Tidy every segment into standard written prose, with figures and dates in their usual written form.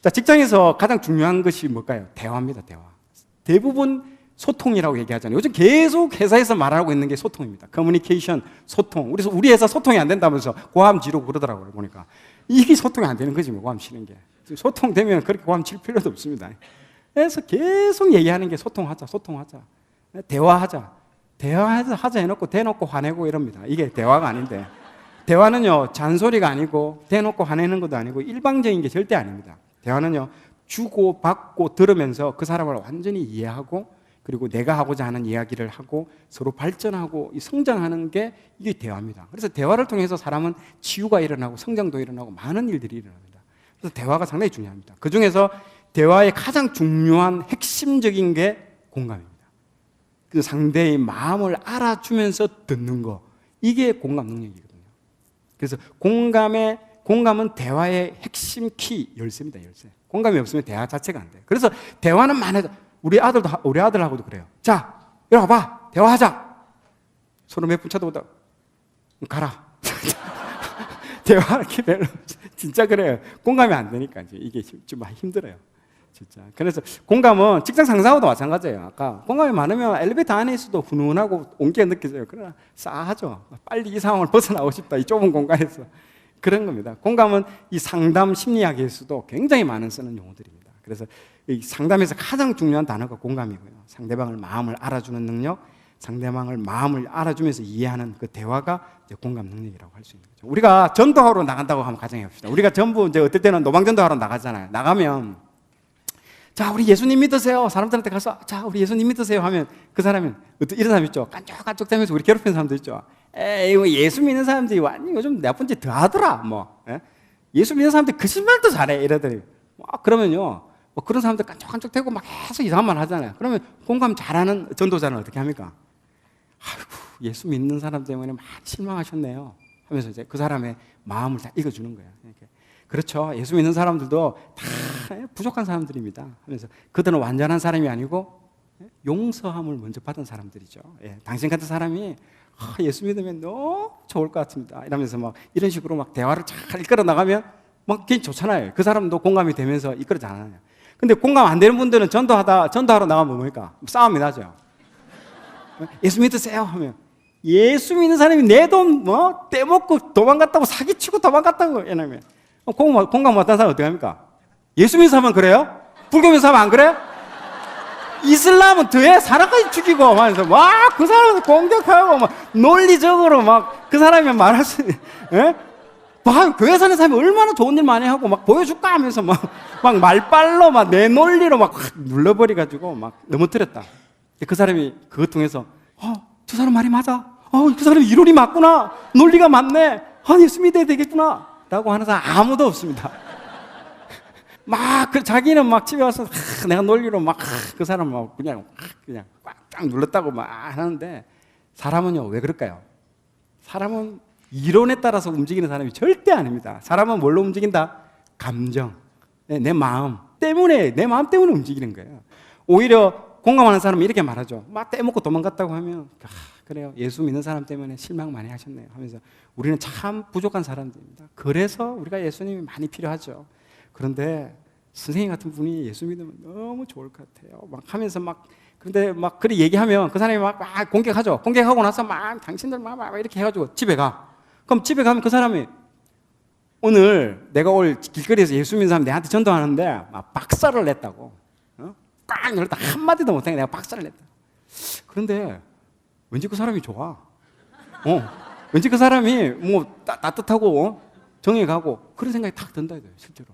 자, 직장에서 가장 중요한 것이 뭘까요? 대화입니다, 대화. 대부분 소통이라고 얘기하잖아요. 요즘 계속 회사에서 말하고 있는 게 소통입니다. 커뮤니케이션, 소통. 그래서 우리 회사 소통이 안 된다면서 고함 지르고 그러더라고요, 보니까. 이게 소통이 안 되는 거지, 뭐, 고함 치는 게. 소통되면 그렇게 고함 칠 필요도 없습니다. 그래서 계속 얘기하는 게 소통하자, 소통하자. 대화하자. 대화하자 해놓고 대놓고 화내고 이럽니다. 이게 대화가 아닌데. 대화는요, 잔소리가 아니고 대놓고 화내는 것도 아니고 일방적인 게 절대 아닙니다. 대화는요, 주고 받고 들으면서 그 사람을 완전히 이해하고 그리고 내가 하고자 하는 이야기를 하고 서로 발전하고 성장하는 게 이게 대화입니다. 그래서 대화를 통해서 사람은 치유가 일어나고 성장도 일어나고 많은 일들이 일어납니다. 그래서 대화가 상당히 중요합니다. 그 중에서 대화의 가장 중요한 핵심적인 게 공감입니다. 그 상대의 마음을 알아주면서 듣는 거, 이게 공감 능력이거든요. 그래서 공감은 대화의 핵심 키 열쇠입니다. 열쇠. 공감이 없으면 대화 자체가 안 돼요. 그래서 대화는 많아져. 우리 아들하고도 그래요. 자, 이리 와봐. 대화하자. 서로 몇 분 쳐다보다 가라. 대화하기 별로 진짜 그래요. 공감이 안 되니까 이게 좀 많이 힘들어요. 진짜. 그래서 공감은 직장 상사하고도 마찬가지예요. 아까 공감이 많으면 엘리베이터 안에 있어도 훈훈하고 온기가 느껴져요. 그러나 싸하죠. 빨리 이 상황을 벗어나고 싶다. 이 좁은 공간에서. 그런 겁니다. 공감은 이 상담 심리학에서도 굉장히 많은 쓰는 용어들입니다. 그래서 이 상담에서 가장 중요한 단어가 공감이고요. 상대방을 마음을 알아주는 능력, 상대방을 마음을 알아주면서 이해하는 그 대화가 이제 공감 능력이라고 할 수 있는 거죠. 우리가 전도하러 나간다고 한번 가정해 봅시다. 우리가 전부 이제 어떨 때는 노방전도하러 나가잖아요. 나가면 자, 우리 예수님 믿으세요. 사람들한테 가서 자, 우리 예수님 믿으세요 하면 그 사람은 이런 사람 있죠. 깐족깐족대면서 우리 괴롭히는 사람도 있죠. 에이, 예수 믿는 사람들이 완전 요즘 나쁜 짓 더 하더라. 뭐 예수 믿는 사람들이 거짓말도 잘해 이러더니 그러면요, 뭐 그런 사람들 깐족깐족대고 막 계속 이상한 말 하잖아요. 그러면 공감 잘하는 전도자는 어떻게 합니까? 아이고, 예수 믿는 사람 때문에 많이 실망하셨네요 하면서 이제 그 사람의 마음을 다 읽어주는 거예요. 이렇게. 그렇죠. 예수 믿는 사람들도 다 부족한 사람들입니다 하면서 그들은 완전한 사람이 아니고 용서함을 먼저 받은 사람들이죠. 당신 같은 사람이 예수 믿으면 너무 좋을 것 같습니다 이러면서 막 이런 식으로 막 대화를 잘 이끌어 나가면 막 괜히 좋잖아요. 그 사람도 공감이 되면서 이끌어잖아요. 근데 공감 안 되는 분들은 전도하러 나가면 뭡니까? 싸움이 나죠. 예수 믿으세요 하면 예수 믿는 사람이 내 돈 떼먹고 도망갔다고 사기치고 도망갔다고 이러면 공감 못한 사람 어떻게 합니까? 예수 믿는 사람은 그래요? 불교 믿는 사람은 안 그래? 이슬람은 더해 사람까지 죽이고 하면서 막 그 사람을 공격하고 막 논리적으로 막 그 사람이 말할 수 막 교회 사는 사람이 얼마나 좋은 일 많이 하고 막 보여줄까 하면서 막 말빨로 막 내 논리로 막 눌러버려가지고 막 넘어뜨렸다. 그 사람이 그것 통해서 저 사람 말이 맞아. 그 사람이 이론이 맞구나. 논리가 맞네. 예수 믿어야 되겠구나. 라고 하는 사람 아무도 없습니다. 자기는 막 집에 와서 내가 논리로 막 그 사람 막 그냥 꽉 눌렀다고 막 하는데 사람은요, 왜 그럴까요? 사람은 이론에 따라서 움직이는 사람이 절대 아닙니다. 사람은 뭘로 움직인다? 감정, 내 마음 때문에 움직이는 거예요. 오히려 공감하는 사람은 이렇게 말하죠. 막 떼먹고 도망갔다고 하면 그래요. 예수 믿는 사람 때문에 실망 많이 하셨네요 하면서 우리는 참 부족한 사람들입니다. 그래서 우리가 예수님이 많이 필요하죠. 그런데 선생님 같은 분이 예수 믿으면 너무 좋을 것 같아요 막 하면서 그런데 그렇게 얘기하면 그 사람이 막 공격하죠. 공격하고 나서 당신들 막 이렇게 해가지고 집에 가. 그럼 집에 가면 그 사람이 오늘 내가 올 길거리에서 예수 믿는 사람 내한테 전도하는데 막 박살을 냈다고. 꽉 눌렀다. 한마디도 못하게 내가 박살을 냈다. 그런데 왠지 그 사람이 좋아. 왠지 그 사람이 뭐 따뜻하고 정이 가고 그런 생각이 탁 든다 이거예요, 실제로.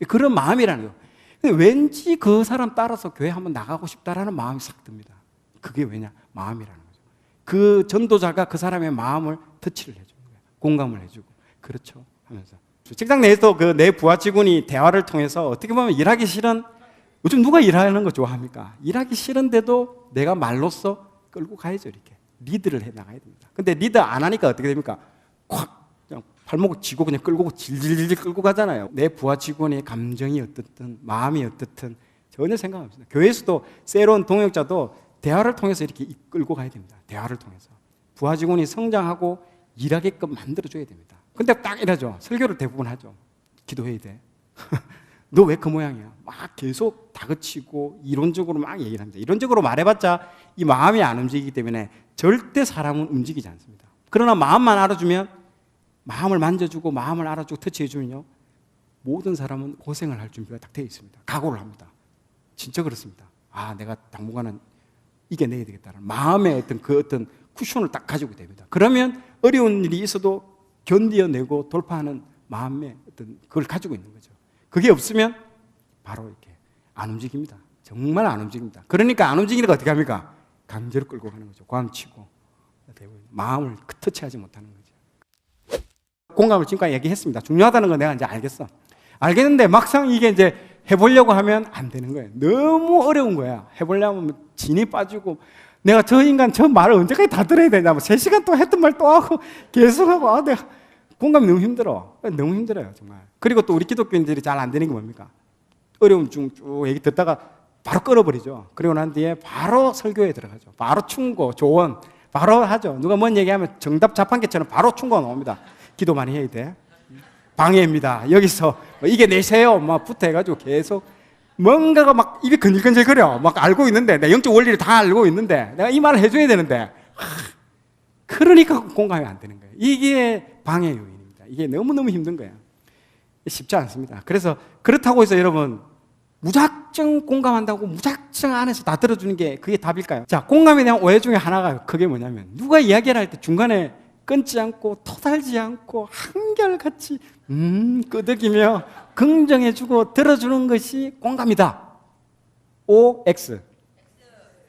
그런 마음이라는 거예요. 근데 왠지 그 사람 따라서 교회 한번 나가고 싶다라는 마음이 싹 듭니다. 그게 왜냐? 마음이라는 거죠. 그 전도자가 그 사람의 마음을 터치를 해주는 거예요. 공감을 해주고. 그렇죠 하면서. 직장 내에서 그 내 부하 직원이 대화를 통해서 어떻게 보면 일하기 싫은, 요즘 누가 일하는 거 좋아합니까? 일하기 싫은데도 내가 말로써 끌고 가야죠. 이렇게 리드를 해 나가야 됩니다. 근데 리드 안 하니까 어떻게 됩니까? 콱 그냥 발목을 쥐고 그냥 끌고 질질질 끌고 가잖아요. 내 부하 직원의 감정이 어떻든 마음이 어떻든 전혀 생각 없습니다. 교회에서도 새로운 동역자도 대화를 통해서 이렇게 끌고 가야 됩니다. 대화를 통해서 부하 직원이 성장하고 일하게끔 만들어줘야 됩니다. 근데 딱 이러죠. 설교를 대부분 하죠. 기도해야 돼. 너 왜 그 모양이야? 막 계속 다그치고 이론적으로 막 얘기를 합니다. 이론적으로 말해봤자 이 마음이 안 움직이기 때문에 절대 사람은 움직이지 않습니다. 그러나 마음만 알아주면, 마음을 만져주고 마음을 알아주고 터치해주면요, 모든 사람은 고생을 할 준비가 딱 되어 있습니다. 각오를 합니다. 진짜 그렇습니다. 아, 내가 당분간은 이겨내야 되겠다는 마음의 어떤 쿠션을 딱 가지고 됩니다. 그러면 어려운 일이 있어도 견디어내고 돌파하는 마음의 어떤 그걸 가지고 있는 거죠. 그게 없으면 바로 이렇게 안 움직입니다. 정말 안 움직입니다. 그러니까 안 움직이니까 어떻게 합니까? 강제로 끌고 가는 거죠. 꽝치고 마음을 터치하지 못하는 거죠. 공감을 지금까지 얘기했습니다. 중요하다는 건 내가 이제 알겠는데 막상 이게 이제 해보려고 하면 안 되는 거예요. 너무 어려운 거야. 해보려면 진이 빠지고, 내가 저 인간 저 말을 언제까지 다 들어야 되냐, 3시간 동안 했던 말 또 하고 계속하고, 아, 내가 공감이 너무 힘들어. 너무 힘들어요, 정말. 그리고 또 우리 기독교인들이 잘 안 되는 게 뭡니까? 어려움 쭉 얘기 듣다가 바로 끊어버리죠. 그리고 난 뒤에 바로 설교에 들어가죠. 바로 충고, 조언 바로 하죠. 누가 뭔 얘기하면 정답 자판기처럼 바로 충고가 나옵니다. 기도 많이 해야 돼. 방해입니다. 여기서 이겨내세요. 막 붙어 해가지고 계속 뭔가가 막 입이 근질근질거려. 막 알고 있는데, 내 영적 원리를 다 알고 있는데 내가 이 말을 해줘야 되는데, 그러니까 공감이 안 되는 거예요. 이게 방해 요인입니다. 이게 너무너무 힘든 거예요. 쉽지 않습니다. 그래서 그렇다고 해서 여러분 무작정 공감한다고 무작정 안에서 다 들어주는 게 그게 답일까요? 자, 공감에 대한 오해 중에 하나가 그게 뭐냐면, 누가 이야기를 할 때 중간에 끊지 않고 토달지 않고 한결같이 끄덕이며 긍정해주고 들어주는 것이 공감이다. OX.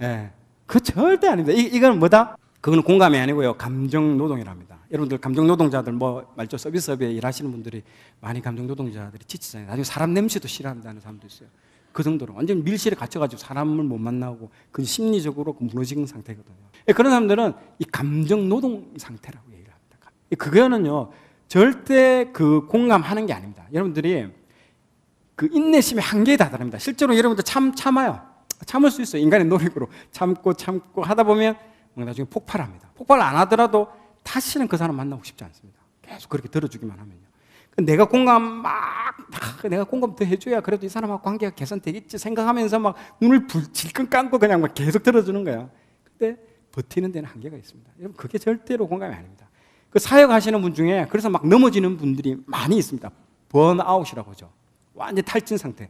예, 그 절대 아닙니다. 이건 뭐다? 그건 공감이 아니고요, 감정 노동이랍니다. 여러분들 감정 노동자들 말죠, 서비스업에 일하시는 분들이 많이 감정 노동자들이 지치잖아요. 나중에 사람 냄새도 싫어한다는 사람도 있어요. 그 정도로 완전 밀실에 갇혀가지고 사람을 못 만나고 그 심리적으로 무너진 상태거든요. 그런 사람들은 이 감정 노동 상태라고 얘기를 합니다. 그거는요 절대 그 공감하는 게 아닙니다. 여러분들이 그 인내심의 한계에 다다릅니다. 실제로 여러분들 참아요. 참을 수 있어요. 인간의 노력으로 참고 하다 보면 나중에 폭발합니다. 폭발 안 하더라도 다시는 그 사람 만나고 싶지 않습니다. 계속 그렇게 들어주기만 하면요. 내가 공감 내가 공감 더 해줘야 그래도 이 사람하고 관계가 개선되겠지 생각하면서 막 눈을 질끈 감고 그냥 막 계속 들어주는 거야. 근데 버티는 데는 한계가 있습니다. 여러분, 그게 절대로 공감이 아닙니다. 그 사역하시는 분 중에 그래서 막 넘어지는 분들이 많이 있습니다. 번아웃이라고 하죠. 완전 탈진 상태.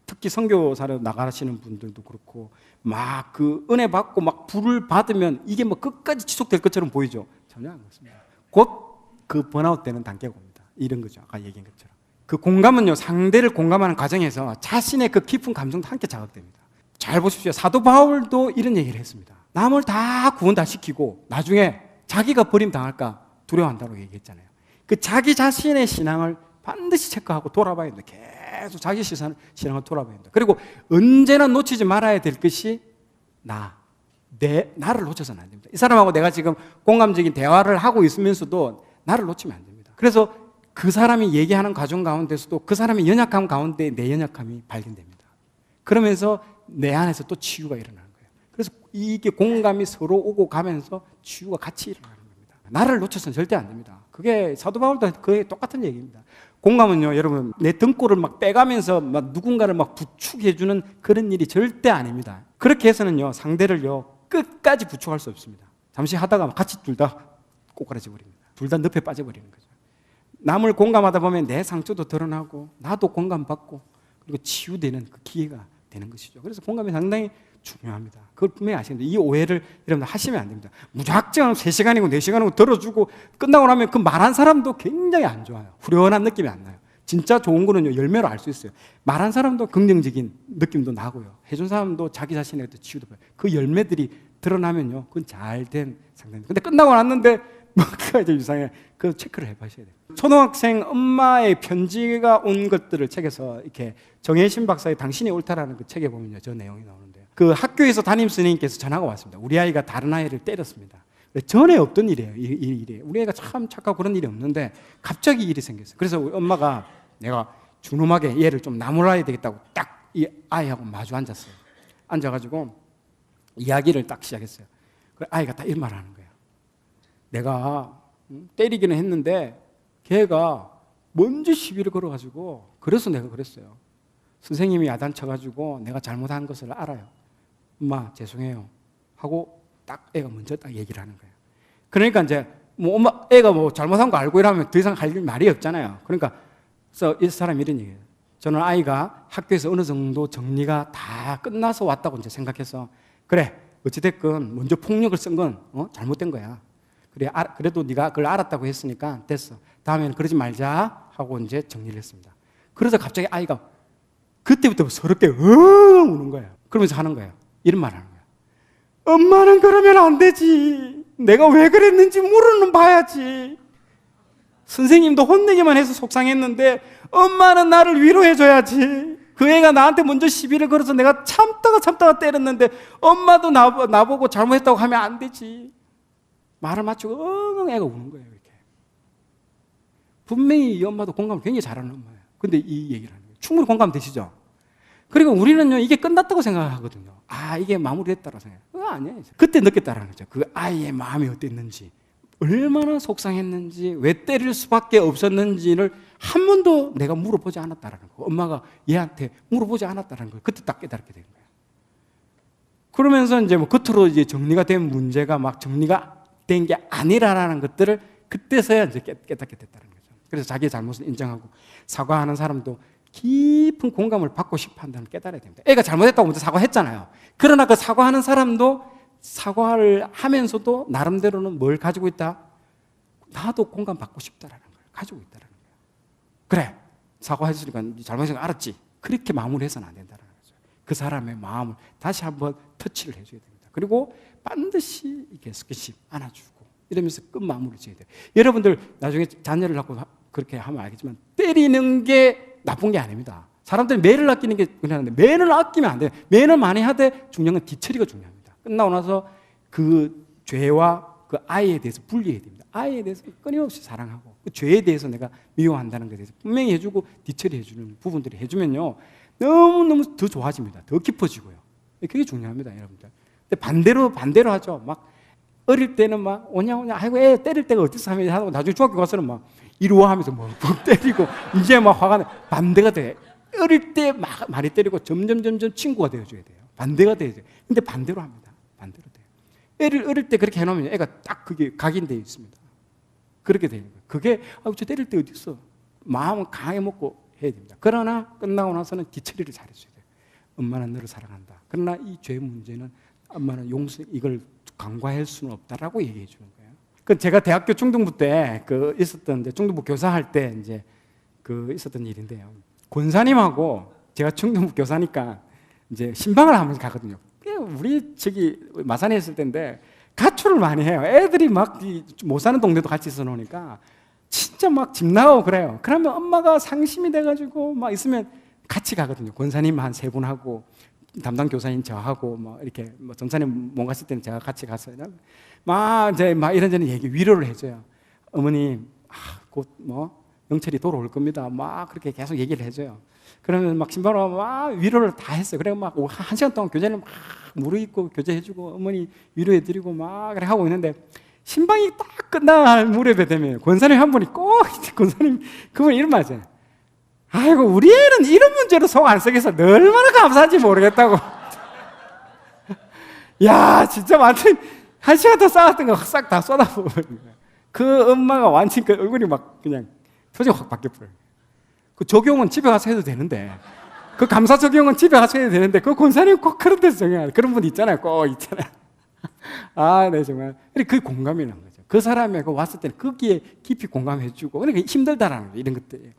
특히 선교사로 나가시는 분들도 그렇고, 막 그 은혜 받고 막 불을 받으면 이게 뭐 끝까지 지속될 것처럼 보이죠. 전혀 안 그렇습니다. 곧 그 번아웃 되는 단계가 옵니다. 이런 거죠. 아까 얘기한 것처럼. 그 공감은요, 상대를 공감하는 과정에서 자신의 그 깊은 감정도 함께 자극됩니다. 잘 보십시오. 사도 바울도 이런 얘기를 했습니다. 남을 다 구원 다 시키고 나중에 자기가 버림당할까 두려워한다고 얘기했잖아요. 그 자기 자신의 신앙을 반드시 체크하고 돌아봐야 된다. 계속 자기 신앙을 돌아봐야 된다. 그리고 언제나 놓치지 말아야 될 것이 나를 놓쳐서는 안 됩니다. 이 사람하고 내가 지금 공감적인 대화를 하고 있으면서도 나를 놓치면 안 됩니다. 그래서 그 사람이 얘기하는 과정 가운데서도 그 사람의 연약함 가운데 내 연약함이 발견됩니다. 그러면서 내 안에서 또 치유가 일어나는 거예요. 그래서 이게 공감이 서로 오고 가면서 치유가 같이 일어나는 겁니다. 나를 놓쳐서는 절대 안 됩니다. 그게 사도 바울도 그게 똑같은 얘기입니다. 공감은요, 여러분, 내 등골을 막 빼가면서 막 누군가를 막 부축해주는 그런 일이 절대 아닙니다. 그렇게 해서는요, 상대를요, 끝까지 부축할 수 없습니다. 잠시 하다가 같이 둘 다 꼬꾸라져 버립니다. 둘 다 늪에 빠져버리는 거죠. 남을 공감하다 보면 내 상처도 드러나고 나도 공감받고 그리고 치유되는 그 기회가 되는 것이죠. 그래서 공감이 상당히 중요합니다. 그걸 분명히 아시는데 이 오해를 여러분들 하시면 안 됩니다. 무작정 3시간이고 4시간이고 들어주고 끝나고 나면 그 말한 사람도 굉장히 안 좋아요. 후련한 느낌이 안 나요. 진짜 좋은 거는요, 열매로 알 수 있어요. 말한 사람도 긍정적인 느낌도 나고요, 해준 사람도 자기 자신의 치유도 봐요. 그 열매들이 드러나면요, 그건 잘된 상태입니다. 근데 끝나고 났는데 뭔가 이제 이상해. 그 체크를 해보셔야 돼요. 초등학생 엄마의 편지가 온 것들을 책에서 이렇게 정혜신 박사의 당신이 옳다라는 그 책에 보면요, 저 내용이 나오는데요. 그 학교에서 담임 선생님께서 전화가 왔습니다. 우리 아이가 다른 아이를 때렸습니다. 전에 없던 일이에요. 일이. 우리 애가 참 착하고 그런 일이 없는데 갑자기 일이 생겼어요. 그래서 우리 엄마가 내가 준엄하게 얘를 좀 나무라야 되겠다고 딱 이 아이하고 마주 앉았어요. 앉아가지고 이야기를 딱 시작했어요. 그 아이가 딱 이런 말을 하는 거예요. 내가 때리기는 했는데 걔가 먼저 시비를 걸어가지고 그래서 내가 그랬어요. 선생님이 야단쳐가지고 내가 잘못한 것을 알아요. 엄마 죄송해요 하고 딱 애가 먼저 딱 얘기를 하는 거예요. 그러니까 이제 뭐 엄마 애가 뭐 잘못한 거 알고 이러면 더 이상 할 말이 없잖아요. 그러니까 이 사람이 이런 얘기예요. 저는 아이가 학교에서 어느 정도 정리가 다 끝나서 왔다고 이제 생각해서 그래 어찌됐건 먼저 폭력을 쓴 건 잘못된 거야. 그래 그래도 네가 그걸 알았다고 했으니까 됐어. 다음에는 그러지 말자 하고 이제 정리를 했습니다. 그래서 갑자기 아이가 그때부터 서럽게 우는 거예요. 그러면서 하는 거예요. 이런 말을 하는 거예요. 엄마는 그러면 안 되지. 내가 왜 그랬는지 물어는 봐야지. 선생님도 혼내기만 해서 속상했는데 엄마는 나를 위로해줘야지. 그 애가 나한테 먼저 시비를 걸어서 내가 참다가 때렸는데 엄마도 나보고 잘못했다고 하면 안 되지. 말을 맞추고 엉엉 애가 우는 거예요. 이렇게. 분명히 이 엄마도 공감을 굉장히 잘하는 엄마예요. 근데 이 얘기를 하는 거예요. 충분히 공감되시죠? 그리고 우리는요 이게 끝났다고 생각하거든요. 아 이게 마무리됐다고 생각해요. 그거 아니에요. 그때 느꼈다라는 거죠. 그 아이의 마음이 어땠는지, 얼마나 속상했는지, 왜 때릴 수밖에 없었는지를 한 번도 내가 물어보지 않았다라는 거. 엄마가 얘한테 물어보지 않았다라는 걸 그때 딱 깨닫게 된 거예요. 그러면서 이제 뭐 겉으로 이제 정리가 된 문제가 막 정리가 된 게 아니라라는 것들을 그때서야 이제 깨닫게 됐다는 거죠. 그래서 자기의 잘못을 인정하고 사과하는 사람도 깊은 공감을 받고 싶어 한다는 걸 깨달아야 됩니다. 애가 잘못했다고 먼저 사과했잖아요. 그러나 그 사과하는 사람도 사과를 하면서도 나름대로는 뭘 가지고 있다? 나도 공감받고 싶다라는 걸 가지고 있다라는 거예요. 그래, 사과했으니까 잘못한 거 알았지. 그렇게 마무리해서는 안 된다는 거죠. 그 사람의 마음을 다시 한번 터치를 해줘야 됩니다. 그리고 반드시 이렇게 스킨십 안아주고 이러면서 끝 마무리 줘야 돼요. 여러분들 나중에 자녀를 갖고 그렇게 하면 알겠지만 때리는 게 나쁜 게 아닙니다. 사람들이 매를 아끼는 게 그러는데 매를 아끼면 안 돼요. 매를 많이 하되 중요한 건 뒤처리가 중요합니다. 끝나고 나서 그 죄와 그 아이에 대해서 분리해야 됩니다. 아이에 대해서 끊임없이 사랑하고 그 죄에 대해서 내가 미워한다는 것에 대해서 분명히 해주고 뒤처리해주는 부분들을 해주면요 너무너무 더 좋아집니다. 더 깊어지고요. 그게 중요합니다, 여러분들. 근데 반대로 하죠. 막 어릴 때는 막 오냐 아이고 애 때릴 때가 어디서 하면 하고 나중에 중학교 가서는 막 이루어하면서 뭐 때리고 이제 막 화가 나. 반대가 돼. 어릴 때 막 많이 때리고 점점 친구가 되어줘야 돼요. 반대가 돼야 돼요. 근데 반대로 합니다. 반대로 돼요. 애를 어릴 때 그렇게 해놓으면 애가 딱 그게 각인되어 있습니다. 그렇게 되는 거예요. 그게 저 때릴 때 어디 있어? 마음은 강하게 먹고 해야 됩니다. 그러나 끝나고 나서는 뒤처리를 잘해줘야 돼요. 엄마는 너를 사랑한다. 그러나 이 죄 문제는 엄마는 이걸 간과할 수는 없다라고 얘기해 주는 거예요. 그 제가 대학교 중등부 때 있었던 중등부 교사할 때 이제 있었던 일인데요. 권사님하고 제가 중등부 교사니까 이제 신방을 한 번씩 가거든요. 우리 마산에 있을 때인데 가출을 많이 해요. 애들이 막 못 사는 동네도 같이 있어 놓으니까 진짜 막 집 나가고 그래요. 그러면 엄마가 상심이 돼가지고 막 있으면 같이 가거든요. 권사님 한 3분 하고 담당 교사님 저하고 뭐 이렇게 뭐 전사님 못 갔을 때는 제가 같이 갔어요. 막 이런저런 얘기 위로를 해줘요. 어머님 곧 뭐 영철이 돌아올 겁니다. 막 그렇게 계속 얘기를 해줘요. 그러면 막 신방으로 막 위로를 다 했어요. 그래 막 1시간 동안 교재를 막 무르익고 교제해주고 어머니 위로해드리고 막 그래 하고 있는데 신방이 딱 끝날 무렵에 되면 권사님 한 분이 꼭 권사님 그분 이런 말 하잖아요. 아이고 우리 애는 이런 문제로 속 안 썩여서 얼마나 감사한지 모르겠다고. 야 진짜 완전 1시간 더 쌓았던 거 싹 다 쏟아버린 거야. 그 엄마가 완전 그 얼굴이 막 그냥 표정이 확 바뀌어버려요. 그 적용은 집에 가서 해도 되는데 그 감사 적용은 집에 가서 해도 되는데 그 권사님 꼭 그런 데서 적용해야 돼. 그런 분 있잖아요. 꼭 있잖아요. 아, 네 정말. 그게 공감이라는 거죠. 그 사람이 왔을 때는 거기에 깊이 공감해주고 그러니까 힘들다라는 거 이런 것들이에요.